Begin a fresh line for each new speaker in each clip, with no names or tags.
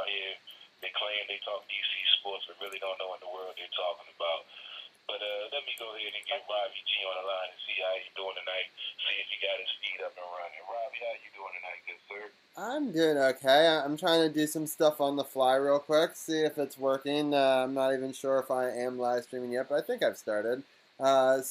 here, they claim they talk DC sports, but really don't know what in the world they're talking about. But let me go ahead and get Robbie G on the line and see how he's doing tonight. See if he got his feet up and running. Robbie, how you doing tonight, good sir?
I'm doing okay. I'm trying to do some stuff on the fly real quick, see if it's working. I'm not even sure if I am live streaming yet, but I think I've started. Yeah,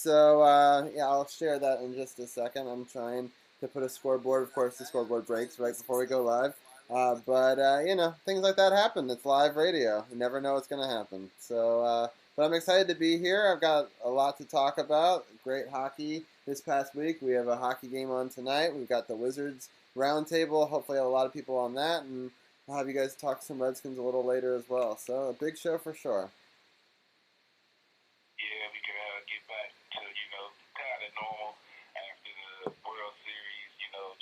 I'll share that in just a second. I'm trying to put a scoreboard. Of course, the scoreboard breaks right before we go live. Things like that happen. It's live radio. You never know what's going to happen. But I'm excited to be here. I've got a lot to talk about. Great hockey this past week. We have a hockey game on tonight. We've got the Wizards roundtable. Hopefully, a lot of people on that, and I'll have you guys talk some Redskins a little later as well. So a big show for sure.
Yeah, we can get back to kind of normal after the World Series,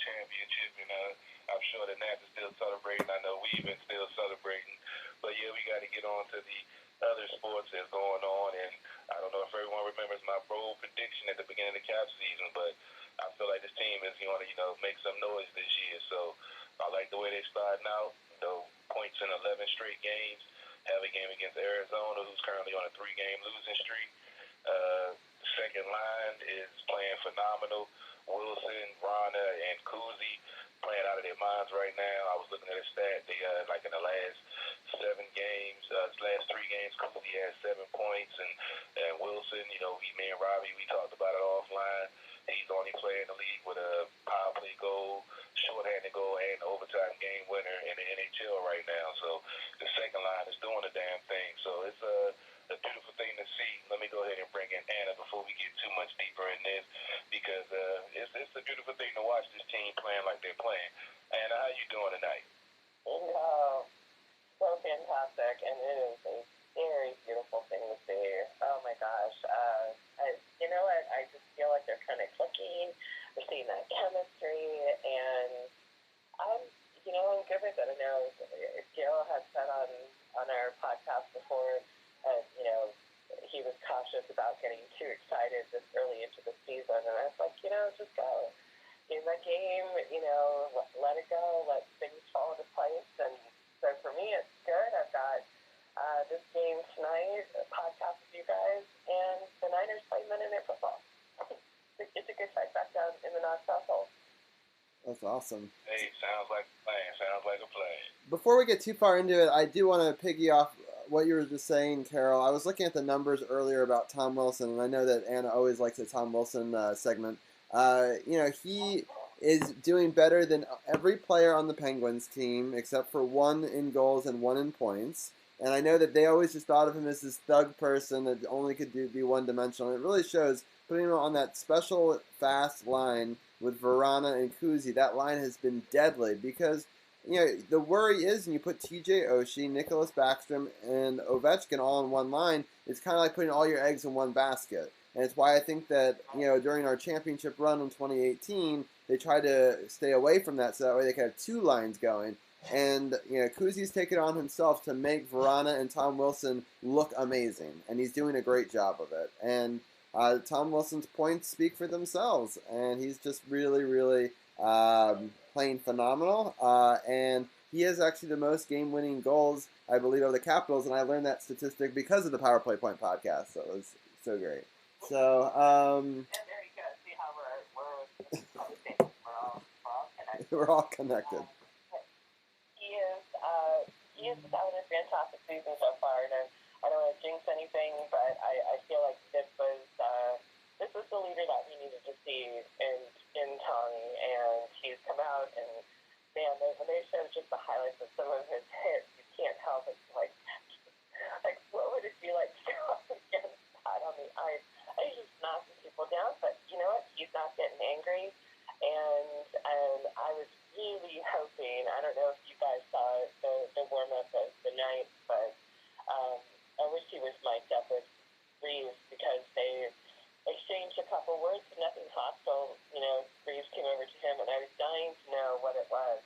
championship, and I'm sure the Nats are still celebrating. I know we've been still celebrating, but yeah, we got to get on to the other sports that's going on, and I don't know if everyone remembers my bold prediction at the beginning of the cap season, but I feel like this team is going to, make some noise this year. So I like the way they're starting out. Points in 11 straight games. Have a game against Arizona, who's currently on a 3-game losing streak. The second line is playing phenomenal. Wilson, Rana, and Kuzi playing out of their minds right now. I was looking at a stat. They like in the last 7 games, last 3 games, Kuzi has 7 points, and Wilson, me and Robbie, we talked about it offline. He's the only player in the league with a power play goal, shorthanded goal, and overtime game winner in the NHL right now. So the second line is doing the damn thing. So it's a beautiful thing to see. Let me go ahead and bring in Anna before we get too much deeper in this, because it's a beautiful thing to watch this team playing like they're playing. Anna, how you doing tonight?
So fantastic, and it is a very beautiful thing to see. Oh my gosh. I just feel like they're kind of clicking. We're seeing that chemistry, and I'm, in good with it. I know Gil had said on our podcast before, he was cautious about getting too excited this early into the season, and I was like, just go. In that game, let it go, let things fall into place, and so for me, it's good. I've got this game tonight, a podcast with you guys, and the Niners play Monday Night Football. It's a good fight back down in the Knox household.
That's awesome.
Hey, sounds like a plan. Sounds like a plan.
Before we get too far into it, I do want to piggy off what you were just saying, Carol. I was looking at the numbers earlier about Tom Wilson, and I know that Anna always likes the Tom Wilson segment. He is doing better than every player on the Penguins team, except for 1 in goals and 1 in points. And I know that they always just thought of him as this thug person that only could be one-dimensional. And it really shows, putting him on that special fast line with Verana and Kuzi. That line has been deadly because, the worry is when you put TJ Oshie, Nicholas Backstrom, and Ovechkin all in one line, it's kind of like putting all your eggs in one basket. And it's why I think that, during our championship run in 2018, they tried to stay away from that so that way they could have 2 lines going. And, Kuzi's taken on himself to make Verana and Tom Wilson look amazing. And he's doing a great job of it. And Tom Wilson's points speak for themselves. And he's just really, really playing phenomenal. And he has actually the most game-winning goals, I believe, of the Capitals. And I learned that statistic because of the Power Play Point podcast. So it was so great. So,
and there you go. See how we're all connected.
We're all connected.
He is having a fantastic season so far, and I don't want to jinx anything, but I feel like this was the leader that we needed to see in Tongue, and he's come out, and man, when they showed just the highlights of some of his hits, you can't help but like what would it be like to go up against that on the ice? He's just knocking people down, but you know what? He's not getting angry, and I was really hoping. I don't know if you guys saw the warm up of the night, but I wish he was mic'd up with Reeves because they exchanged a couple words, nothing hostile. Reeves came over to him, and I was dying to know what it was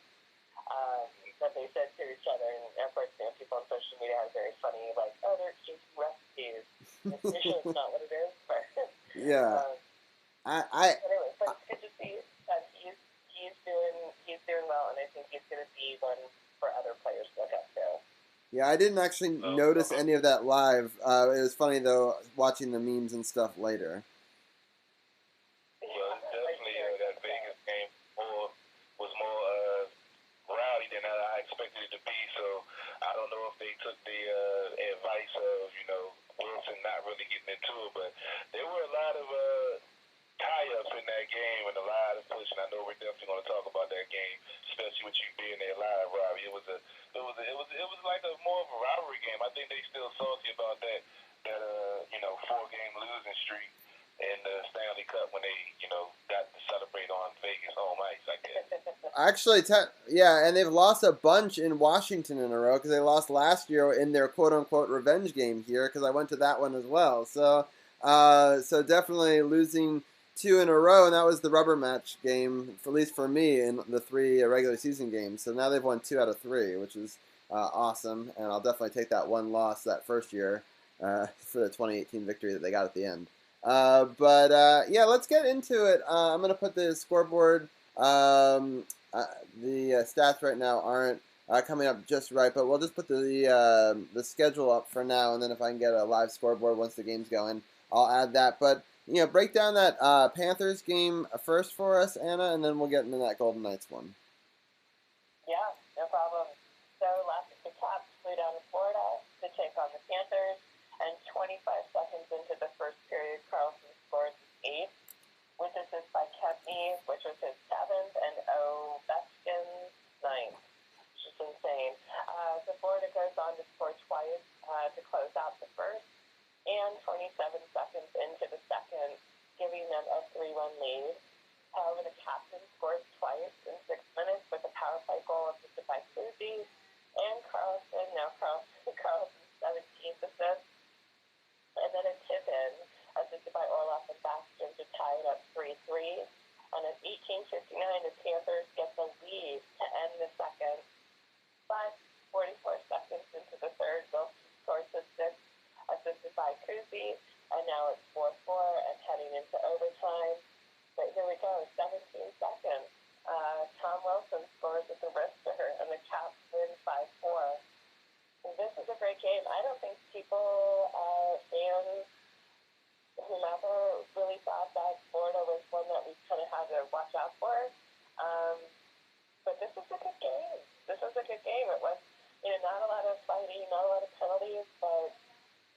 that they said to each other. And of course, people on social media are very funny, like, "Oh, they're exchanging recipes." Usually, it's not what it is, but
yeah.
Anyway, but it's good to see that he's doing well, and I think he's going to be one for other players to look up to.
Yeah, I didn't actually notice any of that live. It was funny though watching the memes and stuff later.
Well, definitely that Vegas game was more rowdy than I expected it to be. So I don't know if they took the advice of Wilson not really getting into it, but there were a lot of tie-ups in that game and a lot of pushing. I know we're definitely going to talk about that game, especially with you being there live, Robbie. It was like a more of a rivalry game. I think they still salty about that 4-game losing streak in the Stanley Cup when they got to celebrate on Vegas home ice, I guess.
Actually, yeah, and they've lost a bunch in Washington in a row because they lost last year in their quote-unquote revenge game here because I went to that one as well. So definitely losing 2 in a row, and that was the rubber match game, at least for me, in the 3 regular season games. So now they've won 2 out of 3, which is awesome, and I'll definitely take that one loss that first year for the 2018 victory that they got at the end. Yeah, let's get into it. I'm going to put the scoreboard. The stats right now aren't coming up just right, but we'll just put the schedule up for now, and then if I can get a live scoreboard once the game's going, I'll add that. But break down that Panthers game first for us, Anna, and then we'll get into that Golden Knights one.
Yeah, no problem. So last week the Caps flew down to Florida to take on the Panthers, and 25 seconds into the first period, Carlson scored his 8th, with assist by Kempney, which was his 7th, and Ovechkin's 9th, which is insane. So Florida goes on to score twice to close out the first, and 27 seconds into the second, giving them a 3-1 lead. However, the captain scores twice in 6 minutes with a power play goal assisted by Susie, and Carlson's 17th assist, and then a tip-in assisted by Orloff and Bastion to tie it up 3-3. And at 18:59, the Panthers get the lead to end the second. But 44 seconds into the third, Wilson scores the 6th, assisted by Kuzi, and now it's 4-4 and heading into overtime. But here we go, 17 seconds. Tom Wilson scores at the wrister, and the Caps win 5-4. This is a great game. I don't think fans, whomever, really thought that Florida was one that we kind of had to watch out for. But this was a good game. It was, not a lot of fighting, not a lot of penalties, but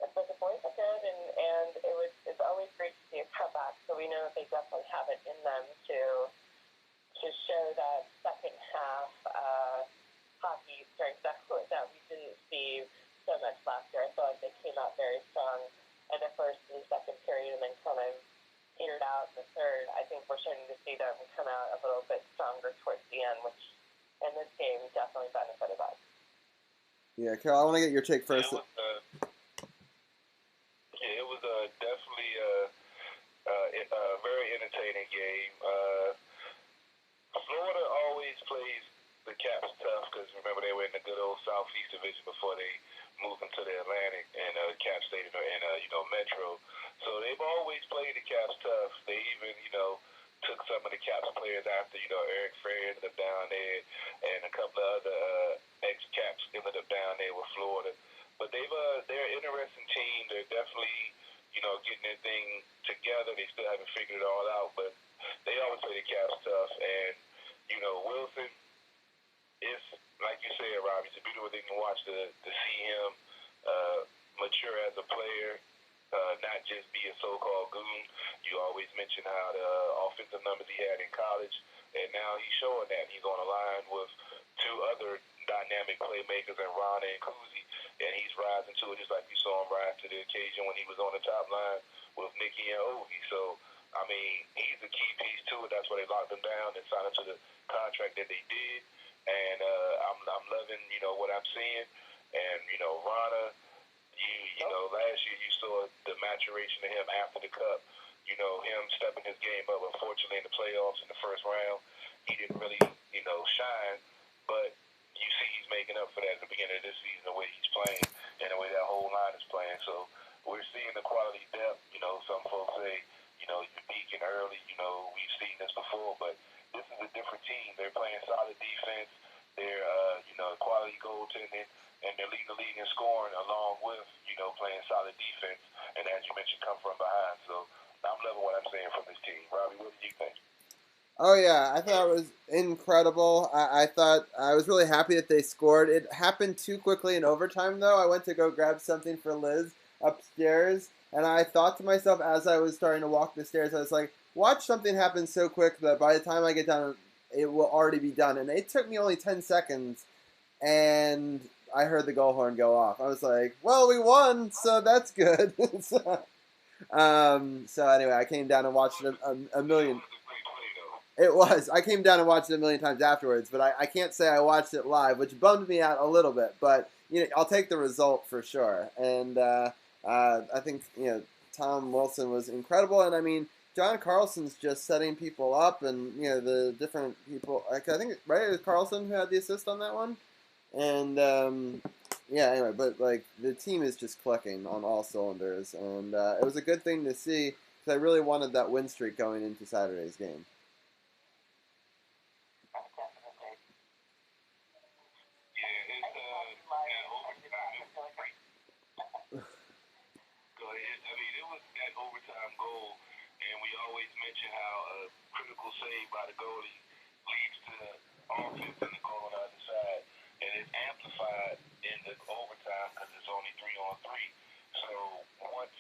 the boys are good, and it's always great to see a comeback. So we know that they definitely have it in them to show that second half hockey strength that we didn't see so much last year. I feel like they came out very strong in the first and second period, and then kind of petered out in the third. I think we're starting to see them come out a little bit stronger towards the end, which in this game definitely benefited us.
Yeah, Carol, I want to get your take first.
It was definitely a very entertaining game. Florida always plays the Caps tough because remember they were in the good old Southeast Division before they moved into the Atlantic and Cap State and Metro. So they've always played the Caps tough. They even took some of the Caps players after Eric Frey ended up down there and a couple of other ex-Caps ended up down there with Florida. But they're an interesting team. They're definitely getting their thing together. They still haven't figured it all out, but they always play the Caps tough. And Wilson, it's like you said, Robbie, it's a beautiful thing to watch to see him mature as a player, not just be a so-called goon. You always mention how the offensive numbers he had in college, and now he's showing that. He's on a line with 2 other dynamic playmakers in Rana and Kuzi, and he's rising to it just like you saw him rise to the occasion when he was on the top line with Nicky and Ovi. So, I mean, he's a key piece to it. That's why they locked him down and signed him to the contract that they did. And I'm loving, what I'm seeing. And, Rana, last year you saw the maturation of him after the Cup. Him stepping his game up. Unfortunately, in the playoffs in the first round, he didn't really, shine. But you see he's making up for that at the beginning of this season, the way he's playing and the way that whole line is playing. So we're seeing the quality depth. Some folks say, you're peaking early. We've seen this before, but this is a different team. They're playing solid defense. They're, quality quality goaltending, and they're leading the league in scoring along with, playing solid defense, and as you mentioned, come from behind. So I'm loving what I'm seeing from this team. Robbie, what do you think?
Oh yeah, I thought it was incredible. I thought I was really happy that they scored. It happened too quickly in overtime, though. I went to go grab something for Liz upstairs, and I thought to myself as I was starting to walk the stairs, I was like, watch something happen so quick that by the time I get down, it will already be done. And it took me only 10 seconds, and I heard the goal horn go off. I was like, well, we won, so that's good. So anyway, I came down and watched it a million. It was. I came down and watched it a million times afterwards, but I can't say I watched it live, which bummed me out a little bit. But I'll take the result for sure. And I think Tom Wilson was incredible, and I mean John Carlson's just setting people up, and the different people. I think right, it was Carlson who had the assist on that one, and yeah. Anyway, but like the team is just clicking on all cylinders, and it was a good thing to see because I really wanted that win streak going into Saturday's game.
How a critical save by the goalie leads to offense in the goal on the other side, and it's amplified in the overtime because it's only 3-on-3. So once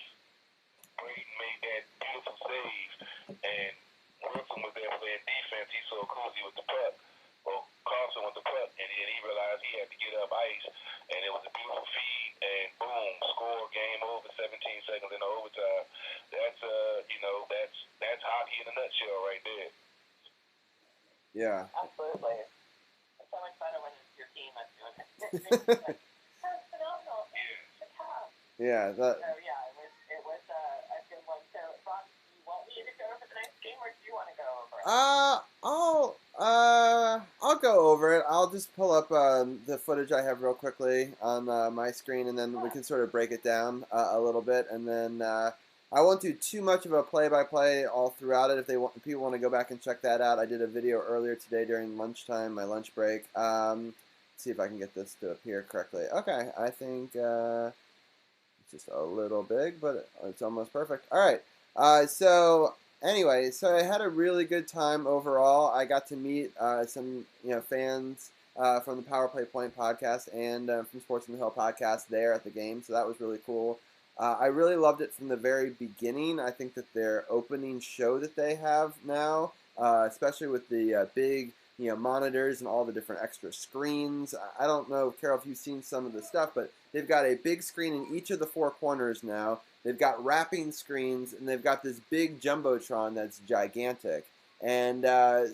Braden made that beautiful save and Wilson was there playing defense, he saw Cousy with the puck, or Carlson with the puck, and then he realized he had to get up ice, and it was a beautiful feed, and boom, score, game over, 17 seconds in the overtime. That's that's hockey in a nutshell right there.
Yeah.
Absolutely. It's so much better when it's your team that's doing it. That's phenomenal.
Yeah.
So yeah, it was a good one. So Rob, do you want me to go over the next game, or do you want to go over it?
I'll go over it. I'll just pull up the footage I have real quickly on my screen, and then we can sort of break it down a little bit, and then I won't do too much of a play-by-play all throughout it. If people want to go back and check that out, I did a video earlier today during lunchtime, my lunch break. See if I can get this to appear correctly. Okay, I think it's just a little big, but it's almost perfect. All right. So anyway, so I had a really good time overall. I got to meet some fans from the Power Play Point podcast and from Sports on the Hill podcast there at the game. So that was really cool. I really loved it from the very beginning. I think that their opening show that they have now, especially with the big monitors and all the different extra screens. I don't know, Carol, if you've seen some of the stuff, but they've got a big screen in each of the four corners now. They've got wrapping screens, and they've got this big jumbotron that's gigantic. And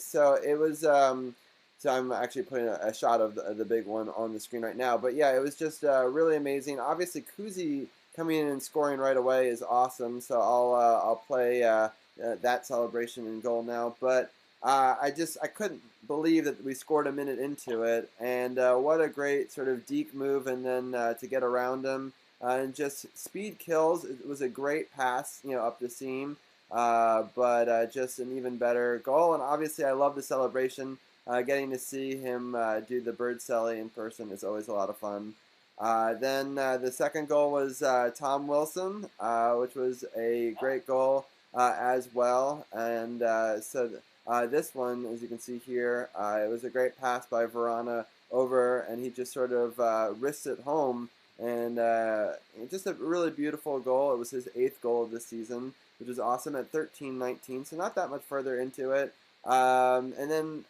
so it was. So I'm actually putting a shot of the big one on the screen right now. But yeah, it was just really amazing. Obviously, Kuzi coming in and scoring right away is awesome. So I'll play that celebration in goal now. But I couldn't believe that we scored a minute into it, and what a great sort of deke move, and then to get around him and just speed kills. It was a great pass, up the seam, but just an even better goal. And obviously, I love the celebration. Getting to see him do the bird celly in person is always a lot of fun. Then the second goal was Tom Wilson, which was a great goal as well. And so this one, as you can see here, it was a great pass by Verana over, and he just sort of wrists it home. And just a really beautiful goal. It was his 8th goal of the season, which is awesome at 13-19, so not that much further into it. And then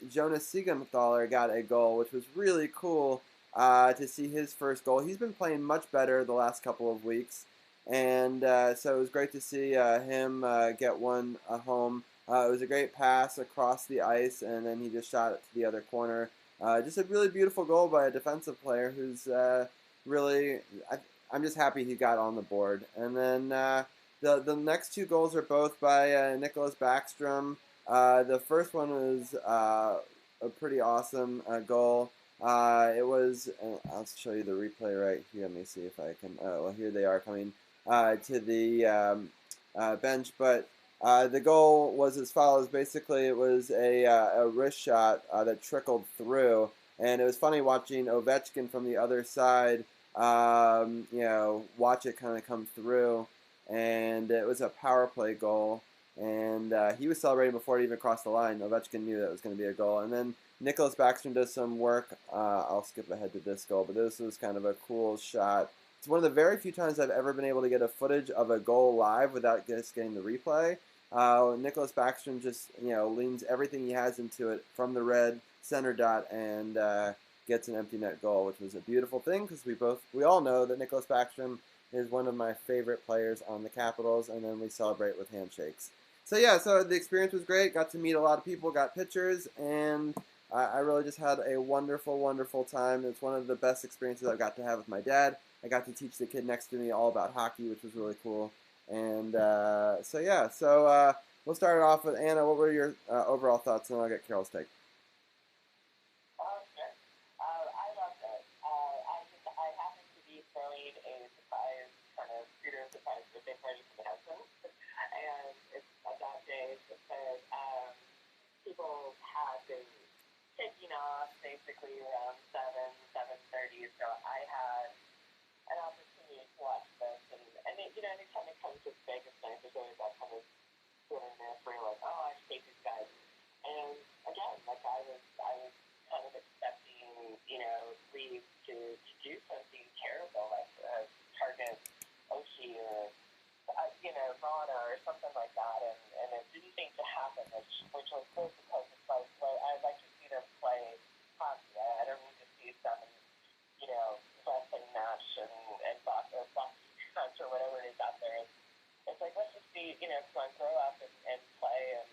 Jonas Siegenthaler got a goal, which was really cool to see his first goal. He's been playing much better the last couple of weeks, and so it was great to see him get one home. It was a great pass across the ice, and then he just shot it to the other corner. Just a really beautiful goal by a defensive player who's really, I'm just happy he got on the board. And then the next two goals are both by Nicholas Backstrom. The first one was a pretty awesome goal. It was, I'll show you the replay right here. Let me see if I can, well, here they are coming to the bench. But the goal was as follows. Basically, it was a wrist shot that trickled through, And it was funny watching Ovechkin from the other side, watch it kind of come through. And it was a power play goal. And he was celebrating before it even crossed the line. Ovechkin knew that it was going to be a goal. And then Nicholas Backstrom does some work. I'll skip ahead to this goal, but this was kind of a cool shot. It's one of the very few times I've ever been able to get a footage of a goal live without just getting the replay. Nicholas Backstrom just leans everything he has into it from the red center dot and gets an empty net goal, which was a beautiful thing because we all know that Nicholas Backstrom is one of my favorite players on the Capitals, and then we celebrate with handshakes. So yeah, so the experience was great. Got to meet a lot of people, got pictures, and I really just had a wonderful, wonderful time. It's one of the best experiences I've got to have with my dad. I got to teach the kid next to me all about hockey, which was really cool. And so we'll start it off with Anna. What were your overall thoughts, and then I'll get Carol's take.
I loved it. I happened to be throwing a surprise, kind of pseudo surprise birthday party for my husband, and it's at that day because people had been taking off basically around 7:30, so I had an opportunity to watch this, and anytime it comes to Vegas night, there's always that kind of bitterness where you're like, oh, I hate these guys. And again, like I was kind of expecting, Reeves to do something terrible, like target Oshie or Rana or something like that, and it didn't seem to happen, which was good because it's like, well, I'd like to see them play hockey. I don't need to see some wrestling match and boxing match or whatever it is out there. It's like, let's just see, come on, grow up and play and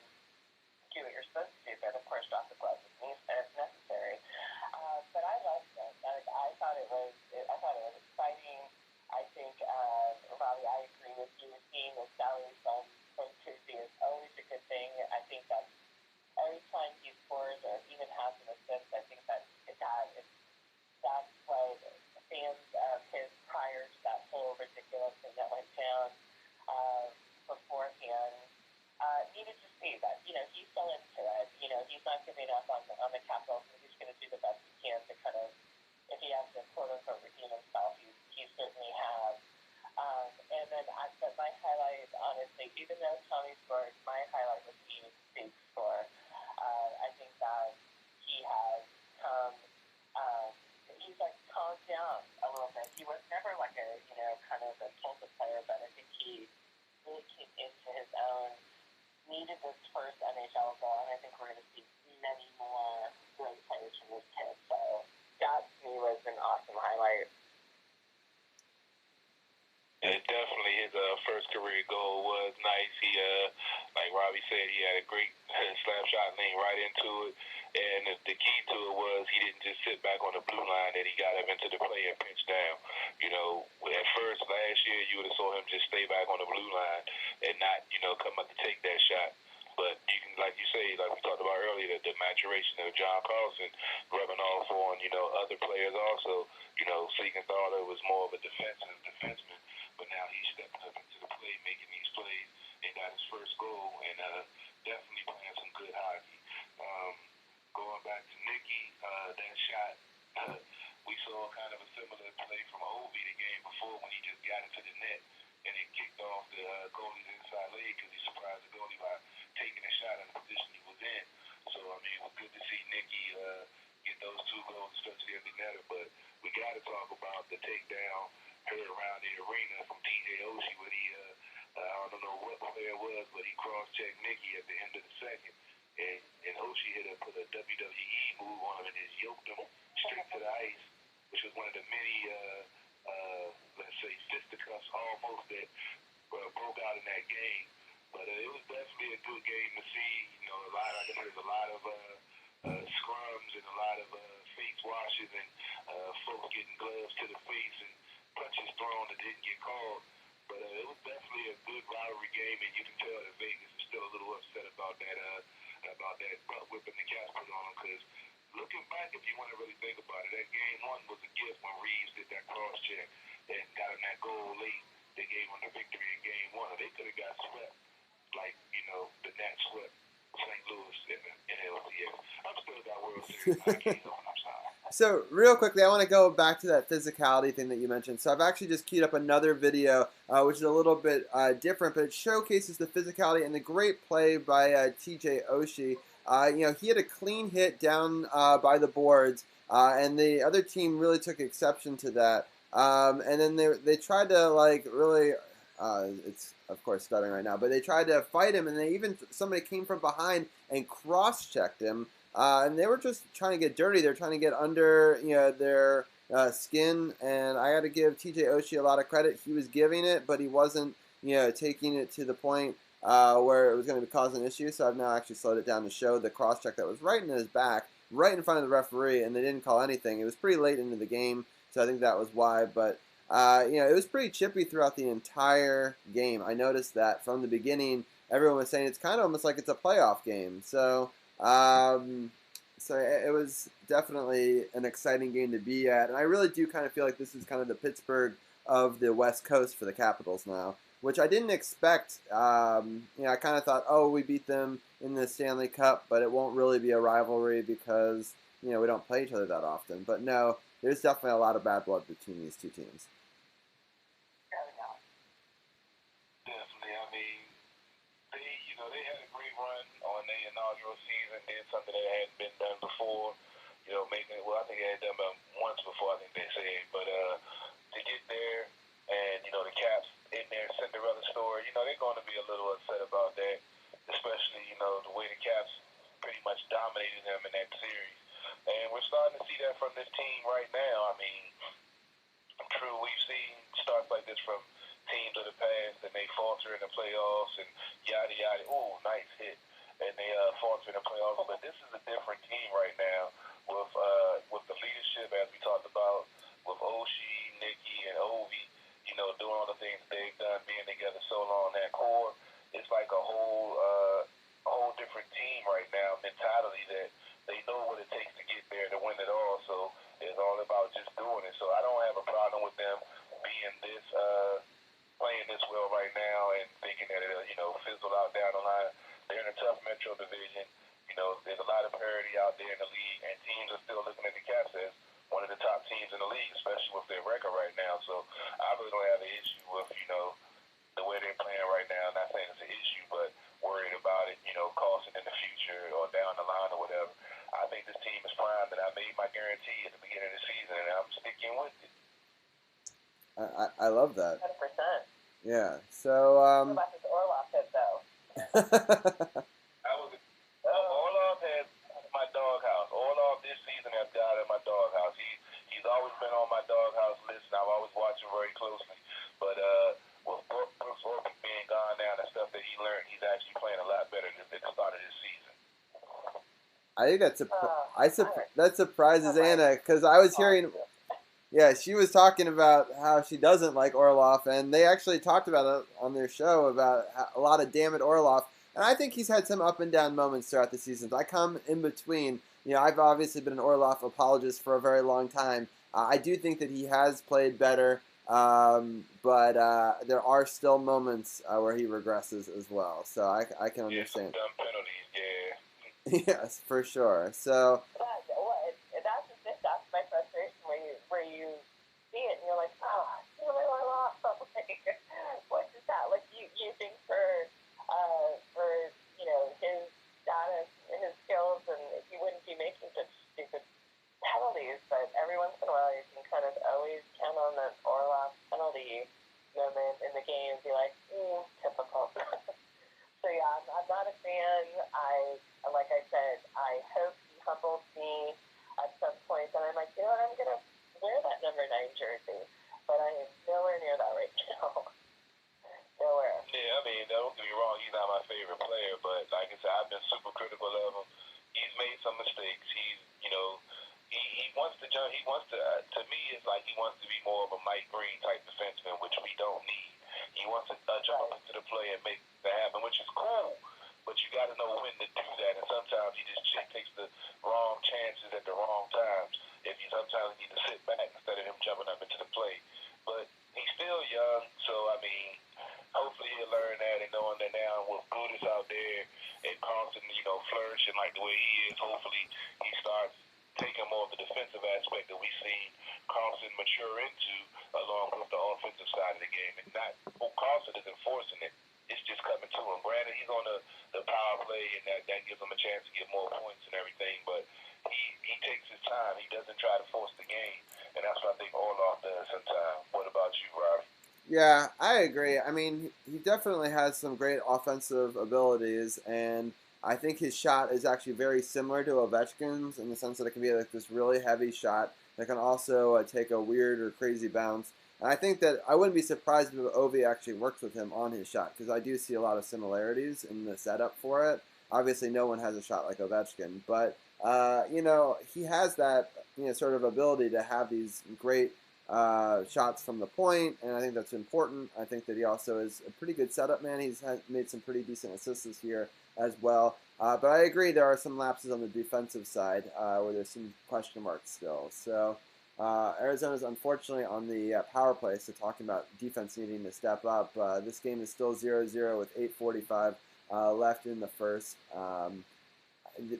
do what you're supposed to do, but of course drop the gloves if necessary. But I loved it. I thought it was exciting. I think, Robbie, I agree with you. Seeing the salary from Tuesday is always a good thing. I think that every time he scores or even has an assist, I think that's what fans of his prior to that whole ridiculous thing that went down beforehand needed to see that, he's still into it. He's not giving up on the Capitals, and he's going to do the best he can to kind of, if he has to quote-unquote redeem himself, he certainly has. But my highlight, honestly, even though Tommy scored, my highlight was seeing Steve score. I think that he has come, he's like calmed down a little bit. He was never like a, kind of impulsive player, but I think he really came into his own, needed this first NHL goal, and I think we're going to see many more great players from this kid. So that, to me, was an awesome highlight.
And definitely his first career goal was nice. He, like Robbie said, he had a great slap shot lean right into it. And the key to it was he didn't just sit back on the blue line, that he got him into the play and pitched down. At first, last year, you would have saw him just stay back on the blue line and not, come up to take that shot. But you can, like you say, like we talked about earlier, the maturation of John Carlson rubbing off on, other players also. Siegenthaler was more of a defenseman, but now he's stepping up into the play, making these plays, and got his first goal, and definitely playing some good hockey. Going back to Nicky, that shot, we saw kind of a similar play from Ovi the game before when he just got into the net and it kicked off the goalie's inside leg because he surprised the goalie by taking a shot in the position he was in. So, I mean, it was good to see Nicky get those two goals, especially at the netter. But we got to talk about the takedown heard around the arena from TJ Oshie when he, I don't know what player it was, but he cross-checked Nicky at the end of the second. And Oshie put a WWE move on him and just yoked him straight to the ice, which was one of the many, let's say, fisticuffs almost that broke out in that game. But it was definitely a good game to see. I think there's a lot of scrums and a lot of face washes and folks getting gloves to the face and punches thrown that didn't get called. But it was definitely a good rivalry game, and you can tell that Vegas is still a little upset about that butt whipping the Cats put on them. Because looking back, if you want to really think about it, that game one was a gift when Reeves did that cross check and got him that goal late. They gave him the victory in game one. They could have got swept, like the Nats swept St. Louis in LCS. I'm still got World Series hockey on. I'm sorry.
So real quickly, I want to go back to that physicality thing that you mentioned. So I've actually just queued up another video, which is a little bit different, but it showcases the physicality and the great play by TJ Oshie. He had a clean hit down by the boards, and the other team really took exception to that. And then they tried to really, it's of course stuttering right now, but they tried to fight him, and somebody came from behind and cross-checked him. And they were just trying to get dirty. They're trying to get under their skin. And I got to give TJ Oshie a lot of credit. He was giving it, but he wasn't taking it to the point where it was going to cause an issue. So I've now actually slowed it down to show the cross check that was right in his back, right in front of the referee, and they didn't call anything. It was pretty late into the game, so I think that was why. But it was pretty chippy throughout the entire game. I noticed that from the beginning, everyone was saying it's kind of almost like it's a playoff game. So it was definitely an exciting game to be at, and I really do kind of feel like this is kind of the Pittsburgh of the West Coast for the Capitals now, which I didn't expect. I kind of thought, we beat them in the Stanley Cup, but it won't really be a rivalry because we don't play each other that often. But no, there's definitely a lot of bad blood between these two teams.
Definitely. I mean, they had a great run on their inaugural season, did something that hadn't been done before. I think they had done about once before, I think they said. But to get there and, the Caps in their Cinderella story, they're going to be a little upset about that, especially, the way the Caps pretty much dominated them in that series. And we're starting to see that from this team right now. I mean, true, we've seen starts like this from teams of the past, and they falter in the playoffs and yada yada. Ooh, nice hit, and they falter in the playoffs. But this is a different team right now with the leadership, as we talked about, with Oshie, Nikki, and Ovi. Doing all the things they've done, being together so long. That core, it's like a whole different team right now. Mentality that they know what it takes to get there to win it all. So it's all about just doing it. So I don't have a problem with them being this. Playing this well right now and thinking that it'll, fizzle out down the line. They're in a tough Metro division. There's a lot of parity out there in the league, and teams are still looking at the Caps as one of the top teams in the league, especially with their record right now. So I really don't have an issue with, the way they're playing right now. Not saying it's an issue, but worried about it, costing in the future or down the line or whatever. I think this team is primed, and I made my guarantee at the beginning of the season, and I'm sticking with it.
I love that.
100%.
Yeah. So.
What about this Orlov hit, though?
Orlov has my doghouse. Orlov this season has got in my doghouse. He's always been on my doghouse list, and I've always watched him very closely. But with Brooks Orpik being gone now, the stuff that he learned, he's actually playing a lot better than at the start of this season.
I think that surprises Anna, because I was hearing. Yeah, she was talking about how she doesn't like Orlov, and they actually talked about it on their show about a lot of damn it Orlov. And I think he's had some up and down moments throughout the seasons. I come in between. I've obviously been an Orlov apologist for a very long time. I do think that he has played better, but there are still moments where he regresses as well. So I can understand.
Some dumb penalties, yeah.
Yes, for sure. So.
That's my frustration where you see it and you're like, Orlov. What is that? Like you think for his status and his skills, and he wouldn't be making such stupid penalties. But every once in a while, you can kind of always count on that Orlov penalty moment in the game and be like, typical. So yeah, I'm not a fan. Like I said, I hope he humbles me at some point, and I'm like, I'm gonna wear that number 9 jersey, but I am nowhere near that right now. Nowhere.
Yeah, I mean, don't get me wrong, he's not my favorite player, but like I said, I've been super critical of him. He's made some mistakes. He wants to jump. He wants to me, it's like he wants to be more of a Mike Green type defenseman, which we don't need. He wants to jump into the play and make that happen, which is cool, but you got to know when to do that, and sometimes he just takes the wrong chances at the wrong times. Sometimes you need to sit back instead of him jumping up into the play. But he's still young, so I mean, hopefully he'll learn that, and knowing that now with Gudis out there and Carlson, flourishing like the way he is, hopefully he starts taking more of the defensive aspect that we've seen Carlson mature into along with the offensive side of the game. And not Carlson is enforcing it. It's just coming to him. Granted, he's on the power play, and that gives him a chance to get more points and everything, but he takes his time. He doesn't try to force the game, and that's what I think Orloff does sometimes. What about you, Rob?
Yeah, I agree. I mean, he definitely has some great offensive abilities, and I think his shot is actually very similar to Ovechkin's in the sense that it can be like this really heavy shot that can also take a weird or crazy bounce. And I think that I wouldn't be surprised if Ovi actually works with him on his shot because I do see a lot of similarities in the setup for it. Obviously, no one has a shot like Ovechkin, but he has that sort of ability to have these great shots from the point, and I think that's important. I think that he also is a pretty good setup man. He's made some pretty decent assists this year as well. But I agree there are some lapses on the defensive side where there's some question marks still. So Arizona's unfortunately on the power play, so talking about defense needing to step up. This game is still 0-0 with 8:45 left in the first.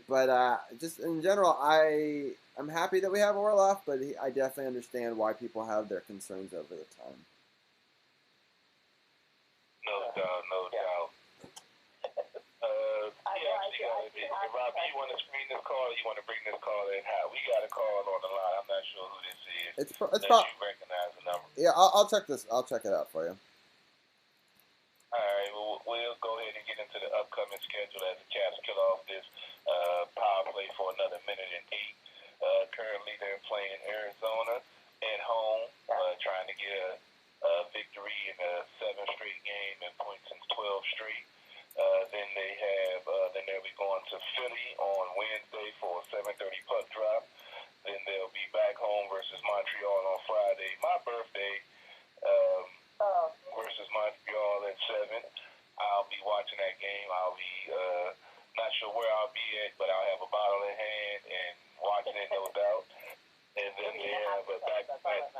But just in general, I'm happy that we have Orloff, but I definitely understand why people have their concerns over the time.
No doubt, no doubt. Rob, you want to screen this call or you want to bring this call in? We got a call on the line. I'm not sure who this is.
It's
you recognize the number.
Yeah, I'll check this. I'll check it out for you.
All right, we'll go ahead and get into the upcoming schedule as the Caps kill off this power play for another minute and 8. Currently, they're playing Arizona at home, trying to get a victory in a 7th straight game and points since 12 straight. Then they'll be going to Philly on Wednesday for a 7:30 puck drop. Then they'll be back home versus Montreal on Friday. My birthday. Versus Montreal at 7. I'll be watching that game. I'll be not sure where I'll be at, but I'll have a bottle in hand and watching it, no doubt. And then they have a back-to-back.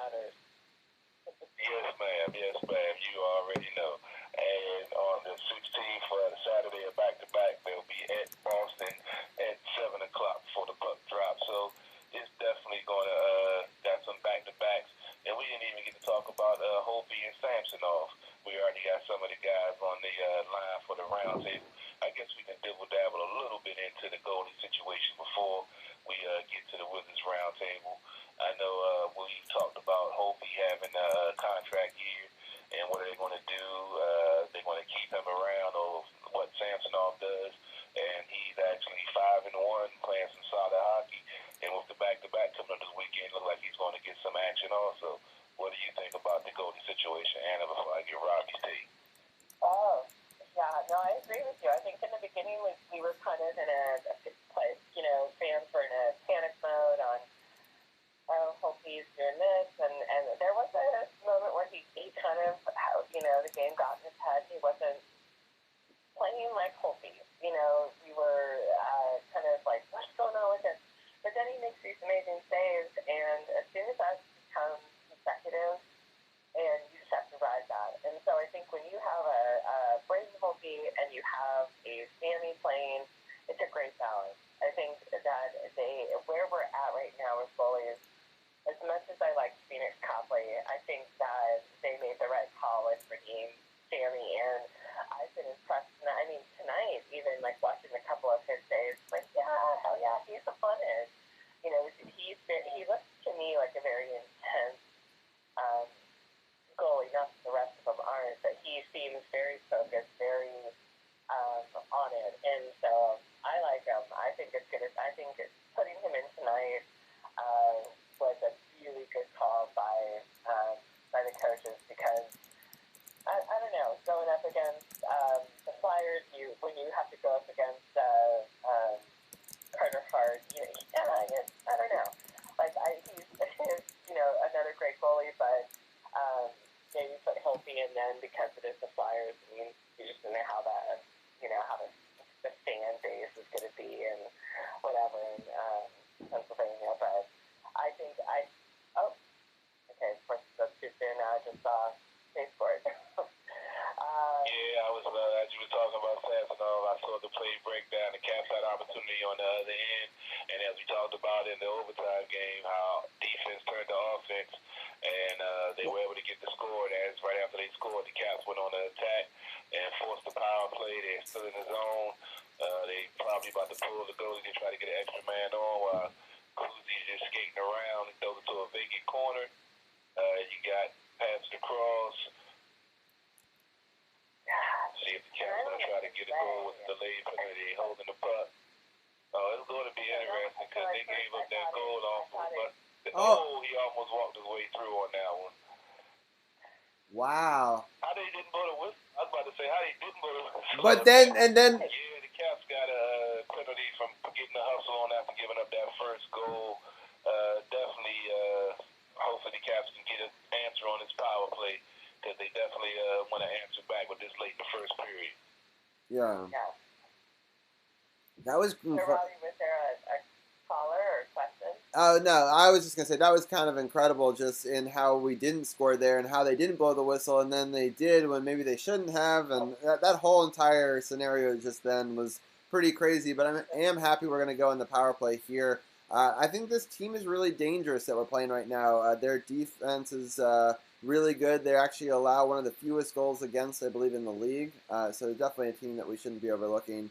Yes, ma'am. Yes, ma'am. You already know. And on the 16th, Saturday, a back-to-back, they'll be at Boston at 7 o'clock for the puck drop. So it's definitely going to got some back-to-backs. And we didn't even get to talk about Holtby and Samsonov. We already got some of the guys on the line for the roundtable. I guess we can dibble-dabble a little bit into the goalie situation before we get to the Wizards roundtable. I know we talked about Holtby having a contract year and what are they going to do. They're going to keep him around or what Samsonov does. And he's actually 5-1, playing some solid hockey. And with the back-to-back coming up this weekend, look like he's going to get some action also. What do you think about the goalie situation, Anna, before I get Robbie's take?
Oh, yeah, no, I agree with you. I think in the beginning we were kind of in fans were in a panic mode on, hope he's doing this. And there was a moment where he kind of, the game got in his head. He wasn't playing like Holtby. We were kind of like, what's going on with him? But then he makes these amazing saves, and as soon as that becomes consecutive, and you just have to ride that. And so I think when you have a Braden Holtby and you have a Sammy playing, it's a great balance. I think that where we're at right now with goalies, as much as I like Phoenix Copley, I think that they made the right call with bringing Sammy in. I've been impressed. I mean, tonight, even like watching a couple of his saves, like, yeah, hell yeah, he's a fun edge. He looks to me like a very intense goalie. Not that the rest of them aren't, but he seems very focused, very on it. And so I like him. I think putting him in tonight was a really good call by the coaches because I don't know, going up against the Flyers, when you have to go up against Carter Hart, I don't know. Like he's another great goalie, but maybe put Holtby in then because it is the Flyers. I mean, you just don't know how that how the fan base is going to be and whatever in Pennsylvania. But I think of course that's too soon. I just saw Facebook.
Yeah, I was as you were talking about Samsonov, I saw the play breakdown. The Caps had opportunity on the other end, and as we talked about in the overtime game, how scored as right after they scored, the Caps went on the attack and forced the power play. They're still in the zone. They probably about to pull the goalie to try to get an extra man on while Kuzi's just skating around. He throws it to a vacant corner. You got pass across. See if the Caps going to try to get a goal with the delayed penalty holding the puck. It's going to be interesting because they gave up that goal off. But he almost walked his way through on that one.
Wow.
How they didn't go to whistle? I was about to say how they didn't go to whistle.
But then,
yeah, the Caps got a penalty from getting the hustle on after giving up that first goal. Definitely, hopefully the Caps can get an answer on this power play because they definitely want to answer back with this late in the first period.
Yeah. That was.
So, Robbie, was there a caller or question?
Oh, no, I was just going to say that was kind of incredible just in how we didn't score there and how they didn't blow the whistle and then they did when maybe they shouldn't have. And that whole entire scenario just then was pretty crazy. But I am happy we're going to go in the power play here. I think this team is really dangerous that we're playing right now. Their defense is really good. They actually allow one of the fewest goals against, I believe, in the league. So they're definitely a team that we shouldn't be overlooking.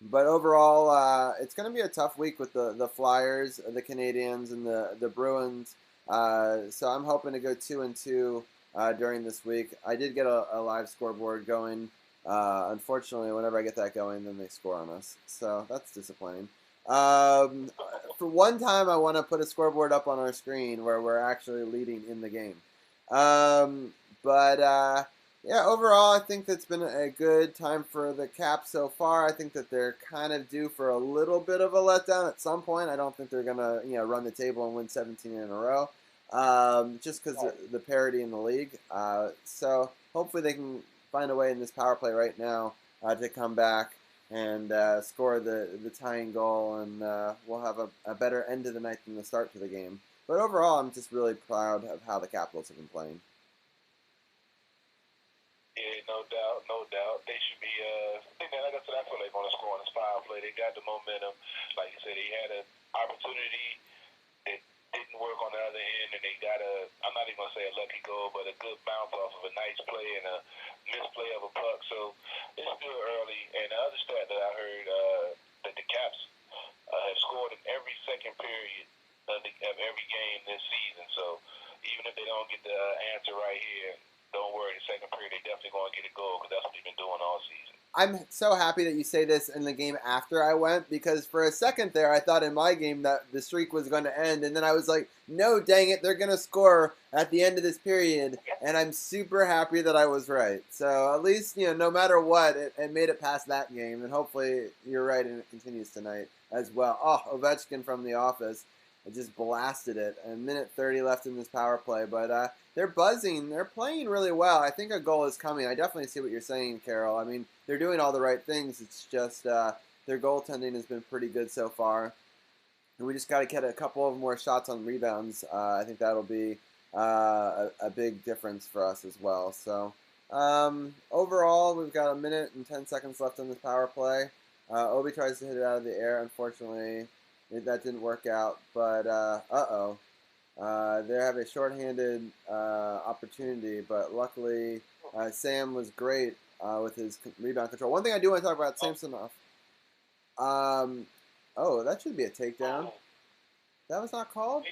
But overall, it's going to be a tough week with the Flyers, the Canadians, and the Bruins. So I'm hoping to go 2-2 during this week. I did get a live scoreboard going. Unfortunately, whenever I get that going, then they score on us. So that's disappointing. For one time, I want to put a scoreboard up on our screen where we're actually leading in the game. Yeah, overall, I think that's been a good time for the Caps so far. I think that they're kind of due for a little bit of a letdown at some point. I don't think they're going to, run the table and win 17 in a row, just because of the parity in the league. So hopefully they can find a way in this power play right now to come back and score the tying goal, and we'll have a better end to the night than the start to the game. But overall, I'm just really proud of how the Capitals have been playing.
Yeah, no doubt. They should be, like I said, I feel they're going to score on this power play. They got the momentum. Like you said, they had an opportunity that didn't work on the other end, and they got I'm not even going to say a lucky goal, but a good bounce off of a nice play and a misplay of a puck. So it's still early. And the other stat that I heard, that the Caps have scored in every second period of every game this season. So even if they don't get the answer right here, don't worry, the second period, they definitely going to get a goal because that's what they've been doing all season.
I'm so happy that you say this in the game after I went, because for a second there, I thought in my game that the streak was going to end, and then I was like, no, dang it, they're going to score at the end of this period, and I'm super happy that I was right. So at least, no matter what, it made it past that game, and hopefully you're right and it continues tonight as well. Oh, Ovechkin from The Office. I just blasted it. A minute 30 left in this power play, but they're buzzing. They're playing really well. I think a goal is coming. I definitely see what you're saying, Carol. I mean, they're doing all the right things. It's just their goaltending has been pretty good so far. And we just got to get a couple of more shots on rebounds. I think that'll be a big difference for us as well. So overall, we've got a minute and 10 seconds left on this power play. Obi tries to hit it out of the air. Unfortunately, that didn't work out. But they have a shorthanded opportunity, but luckily Sam was great with his rebound control. One thing I do want to talk about Samsonov. That should be a takedown. That was not called?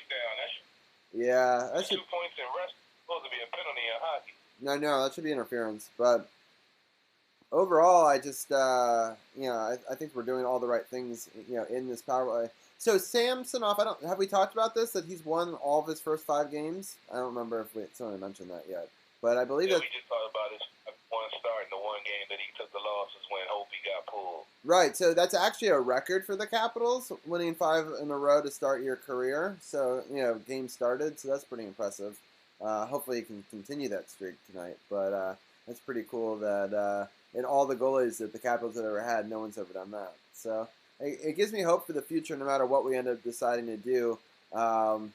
Yeah, that should.
2 points in rest. Supposed to be a penalty in hockey.
No, that should be interference. But overall, I just, I think we're doing all the right things, in this power play. So Samsonov, have we talked about this, that he's won all of his first 5 games? I don't remember if someone mentioned that yet, but I believe that.
We just talked about his one start in the one game that he took the losses when Opie got pulled.
Right, so that's actually a record for the Capitals, winning 5 in a row to start your career. So games started, so that's pretty impressive. Hopefully you can continue that streak tonight, but that's pretty cool that in all the goalies that the Capitals have ever had, no one's ever done that. So it gives me hope for the future, no matter what we end up deciding to do,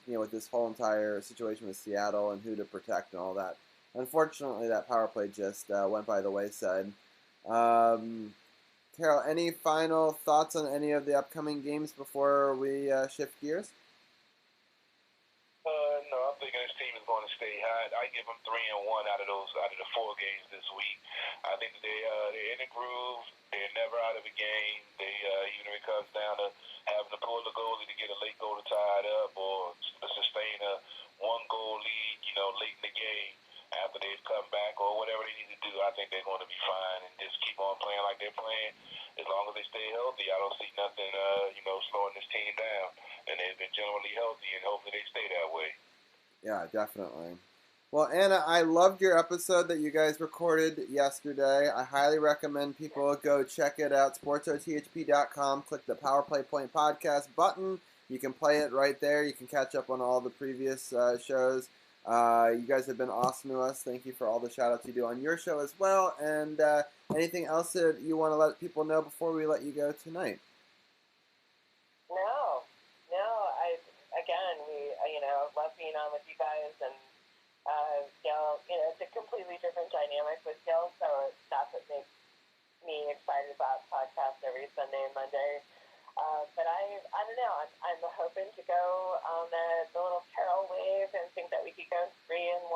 with this whole entire situation with Seattle and who to protect and all that. Unfortunately, that power play just went by the wayside. Carol, any final thoughts on any of the upcoming games before we shift gears?
No, I'm thinking this team is is going to stay hot. I give them 3-1 out of the 4 games this week. I think that they're in a groove. They're never out of a game. They even if it comes down to having to pull the goalie to get a late goal to tie it up or sustain a 1-goal lead, late in the game after they've come back or whatever they need to do. I think they're going to be fine and just keep on playing like they're playing. As long as they stay healthy, I don't see nothing, slowing this team down. And they've been generally healthy, and hopefully they stay that way.
Yeah, definitely. Well, Anna, I loved your episode that you guys recorded yesterday. I highly recommend people go check it out. SportsOTHP.com. Click the Power Play Point Podcast button. You can play it right there. You can catch up on all the previous shows. You guys have been awesome to us. Thank you for all the shout-outs you do on your show as well. And anything else that you want to let people know before we let you go tonight?
We love being on with you guys, and it's a completely different dynamic with Gil, so that's what makes me excited about podcasts every Sunday and Monday. But I don't know. I'm hoping to go on the little Carol wave and think that we could go 3-1